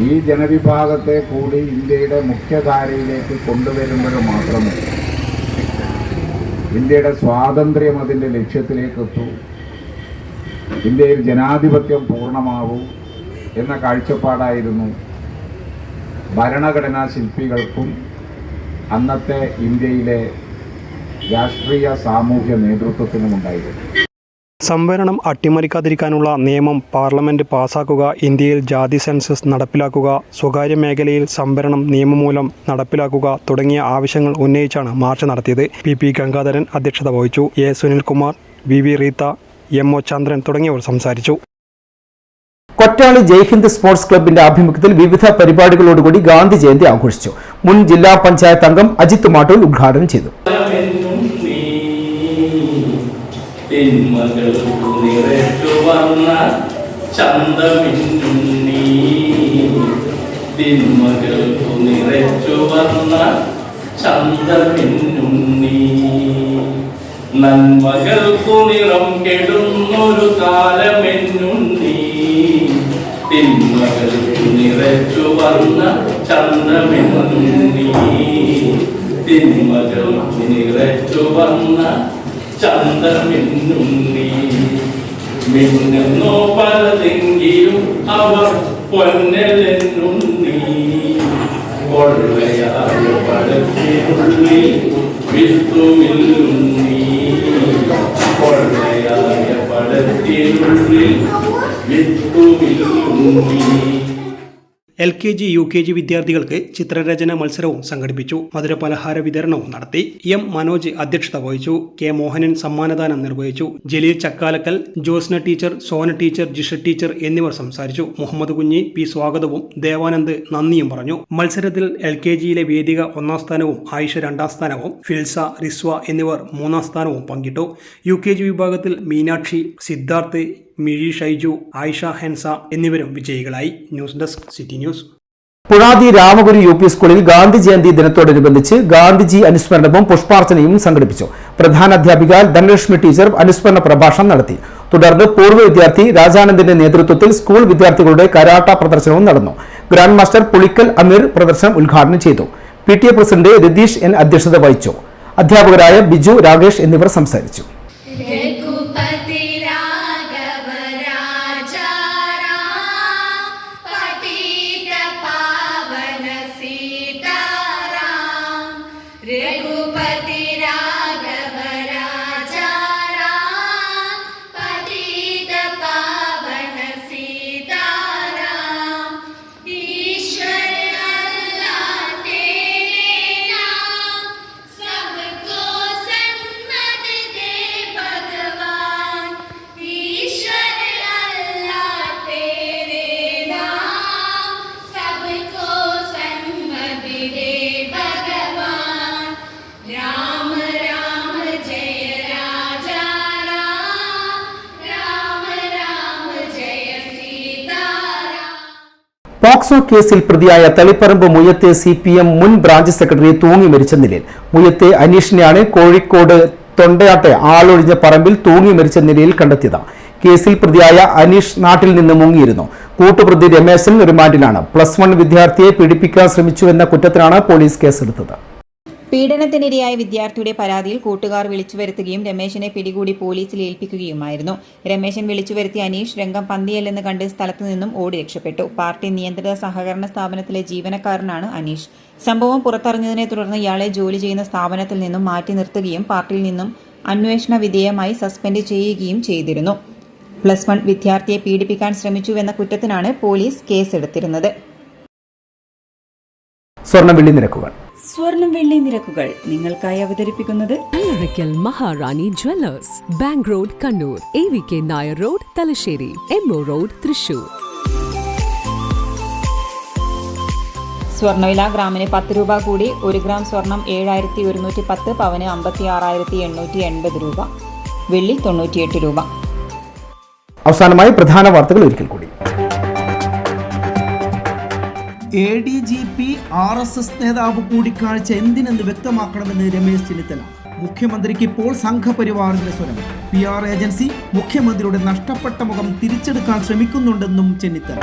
ഈ ജനവിഭാഗത്തെ കൂടി ഇന്ത്യയുടെ മുഖ്യധാരയിലേക്ക് കൊണ്ടുവരുമ്പോൾ മാത്രമേ ഇന്ത്യയുടെ സ്വാതന്ത്ര്യം അതിൻ്റെ ലക്ഷ്യത്തിലേക്ക് എത്തൂ, ഇന്ത്യയിൽ ജനാധിപത്യം പൂർണ്ണമാവൂ എന്ന കാഴ്ചപ്പാടായിരുന്നു ഭരണഘടനാ ശില്പികൾക്കും അന്നത്തെ ഇന്ത്യയിലെ രാഷ്ട്രീയ സാമൂഹ്യ നേതൃത്വത്തിനുമുണ്ടായിരുന്നു. സംവരണം അട്ടിമറിക്കാതിരിക്കാനുള്ള നിയമം പാർലമെന്റ് പാസാക്കുക, ഇന്ത്യയിൽ ജാതി സെൻസസ് നടപ്പിലാക്കുക, സ്വകാര്യ മേഖലയിൽ സംവരണം നിയമമൂലം നടപ്പിലാക്കുക തുടങ്ങിയ ആവശ്യങ്ങൾ ഉന്നയിച്ചാണ് മാർച്ച് നടത്തിയത്. പി ഗംഗാധരൻ അധ്യക്ഷത വഹിച്ചു. A Sunilkumar, V Reetha, M Chandran തുടങ്ങിയവർ സംസാരിച്ചു. കൊറ്റാളി ജയ്ഹിന്ദ് സ്പോർട്സ് ക്ലബിന്റെ ആഭിമുഖ്യത്തിൽ വിവിധ പരിപാടികളോടുകൂടി ഗാന്ധി ജയന്തി ആഘോഷിച്ചു. മുൻ ജില്ലാ പഞ്ചായത്ത് അംഗം അജിത് മാട്ടൂൽ ഉദ്ഘാടനം ചെയ്തു. നന്മകൾക്കു നിറം കെടുന്നൊരു കാലമെന്നുണ്ണി, തിന്മകൾക്കു നിറച്ചു വന്ന ചന്ദ്രമെന്നുണ്ണി, തിന്മകൾക്കു നിറച്ചു വന്ന ചന്ദ്രമെന്നുണ്ണി. മിന്നുന്നോ പലതെങ്കിലും അവർ പൊന്നലെന്നുണ്ണി, കൊള്ളയായ പടത്തിനുള്ളിൽ വിത്തുമില്ലുണ്ണി, കൊള്ളയായ പടത്തിനുള്ളിൽ വിത്തുമില്ലുണ്ണി. LKG, UKG വിദ്യാർത്ഥികൾക്ക് ചിത്രരചന മത്സരവും സംഘടിപ്പിച്ചു. മധുരപലഹാര വിതരണവും നടത്തി. എം മനോജ് അധ്യക്ഷത വഹിച്ചു. കെ മോഹനൻ സമ്മാനദാനം നിർവഹിച്ചു. Jaleel Chakkalakkal, Josna teacher, Sona teacher, Jisha teacher എന്നിവർ സംസാരിച്ചു. മുഹമ്മദ് കുഞ്ഞി പി സ്വാഗതവും ദേവാനന്ദ് നന്ദിയും പറഞ്ഞു. മത്സരത്തിൽ LKGയിലെ വേദിക 1ാം സ്ഥാനവും ആയിഷ 2ാം സ്ഥാനവും ഫിൽസ, റിസ്വ എന്നിവർ 3ാം സ്ഥാനവും പങ്കിട്ടു. UKG വിഭാഗത്തിൽ മീനാക്ഷി, സിദ്ധാർത്ഥ്, മിഴി ഷൈജു, ആയിഷ ഹെൻസ എന്നിവരും വിജയികളായി. News desk city news. Puzhathi Ramaguru UP സ്കൂളിൽ ഗാന്ധി ജയന്തി ദിനത്തോടനുബന്ധിച്ച് ഗാന്ധിജി അനുസ്മരണവും പുഷ്പാർച്ചനയും സംഘടിപ്പിച്ചു. പ്രധാനാധ്യാപിക ധനലക്ഷ്മി ടീച്ചർ അനുസ്മരണ പ്രഭാഷണം നടത്തി. തുടർന്ന് പൂർവ്വ വിദ്യാർത്ഥി രാജാനന്ദിന്റെ നേതൃത്വത്തിൽ സ്കൂൾ വിദ്യാർത്ഥികളുടെ കരാട്ട പ്രദർശനവും നടന്നു. ഗ്രാൻഡ് മാസ്റ്റർ പുളിക്കൽ അമീർ പ്രദർശനം ഉദ്ഘാടനം ചെയ്തു. PTA പ്രസിഡന്റ് രതീഷ് N അധ്യക്ഷത വഹിച്ചു. അധ്യാപകരായ ബിജു, രാകേഷ് എന്നിവർ സംസാരിച്ചു. പോക്സോ കേസിൽ പ്രതിയായ തളിപ്പറമ്പ് മുയത്തെ CPM മുൻ ബ്രാഞ്ച് സെക്രട്ടറി തൂങ്ങി മരിച്ച നിലയിൽ. മുയത്തെ അനീഷിനെയാണ് കോഴിക്കോട് തൊണ്ടയാട്ടെ ആളൊഴിഞ്ഞ പറമ്പിൽ തൂങ്ങി മരിച്ച നിലയിൽ കണ്ടെത്തിയത്. കേസിൽ പ്രതിയായ അനീഷ് നാട്ടിൽ നിന്ന് മുങ്ങിയിരുന്നു. കൂട്ടുപ്രതി രമേശൻ റിമാൻഡിലാണ്. +1 വിദ്യാർത്ഥിയെ പീഡിപ്പിക്കാൻ ശ്രമിച്ചുവെന്ന കുറ്റത്തിനാണ് പോലീസ് കേസെടുത്തത്. പീഡനത്തിനിരയായ വിദ്യാർത്ഥിയുടെ പരാതിയിൽ കൂട്ടുകാർ വിളിച്ചു വരുത്തുകയും രമേശിനെ പിടികൂടി പോലീസിൽ ഏൽപ്പിക്കുകയുമായിരുന്നു. രമേശൻ വിളിച്ചു വരുത്തിയ അനീഷ് രംഗം പന്തിയല്ലെന്ന് കണ്ട് സ്ഥലത്തു നിന്നും ഓടി രക്ഷപ്പെട്ടു. പാർട്ടി നിയന്ത്രിത സഹകരണ സ്ഥാപനത്തിലെ ജീവനക്കാരനാണ് അനീഷ്. സംഭവം പുറത്തറിഞ്ഞതിനെ തുടർന്ന് ഇയാളെ ജോലി ചെയ്യുന്ന സ്ഥാപനത്തിൽ നിന്നും മാറ്റി നിർത്തുകയും പാർട്ടിയിൽ നിന്നും അന്വേഷണ വിധേയമായി സസ്പെൻഡ് ചെയ്യുകയും ചെയ്തിരുന്നു. +1 വിദ്യാർത്ഥിയെ പീഡിപ്പിക്കാൻ ശ്രമിച്ചുവെന്ന കുറ്റത്തിനാണ് പോലീസ് കേസെടുത്തിരുന്നത്. സ്വർണ്ണ വെള്ളി നിരക്കുകൾ. സ്വർണം വെള്ളി നിരക്കുകൾ നിങ്ങൾക്കായി അവതരിപ്പിക്കുന്നത് Allarackal Maharani jewellers, bank road Kannur, AVK Nair road Thalassery, MO road Thrissur. സ്വർണ്ണവില ഗ്രാമിന് 10 രൂപ കൂടി. 1 ഗ്രാം സ്വർണം 7110, പവന് 56,880 രൂപ, വെള്ളി 98 രൂപ. അവസാനമായി പ്രധാന വാർത്തകൾ ഒരിക്കൽ കൂടി. ADGP RSS നേതാവ് കൂടിക്കാഴ്ച എന്തിനെന്ന് വ്യക്തമാക്കണമെന്ന് രമേശ് ചെന്നിത്തല. മുഖ്യമന്ത്രിക്ക് ഇപ്പോൾ സംഘപരിവാറിന്റെ സ്വരം. PR ഏജൻസി മുഖ്യമന്ത്രിയുടെ നഷ്ടപ്പെട്ട മുഖം തിരിച്ചെടുക്കാൻ ശ്രമിക്കുന്നുണ്ടെന്നും ചെന്നിത്തല.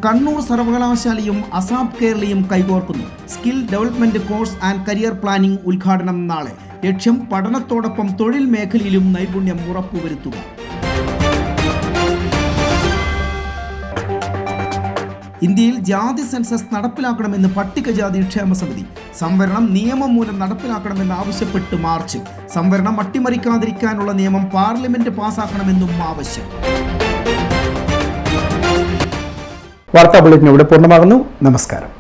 കണ്ണൂർ സർവകലാശാലയും അസാപ് കേരളയും കൈകോർക്കുന്നു. Skill development course and career planning ഉദ്ഘാടനം നാളെ. ലക്ഷ്യം പഠനത്തോടൊപ്പം തൊഴിൽ മേഖലയിലും നൈപുണ്യം ഉറപ്പുവരുത്തുക. ഇന്ത്യയിൽ ജാതി സെൻസസ് നടപ്പിലാക്കണമെന്ന് പട്ടികജാതി ക്ഷേമ സമിതി. സംവരണം നിയമം മൂലം നടപ്പിലാക്കണമെന്ന് ആവശ്യപ്പെട്ട് മാർച്ച്. സംവരണം അട്ടിമറിക്കാതിരിക്കാനുള്ള നിയമം പാർലമെന്റ് പാസാക്കണമെന്നും ആവശ്യം. വാർത്താ ബുള്ളറ്റിൻ ഇവിടെ പൂർണ്ണമാകുന്നു. നമസ്കാരം.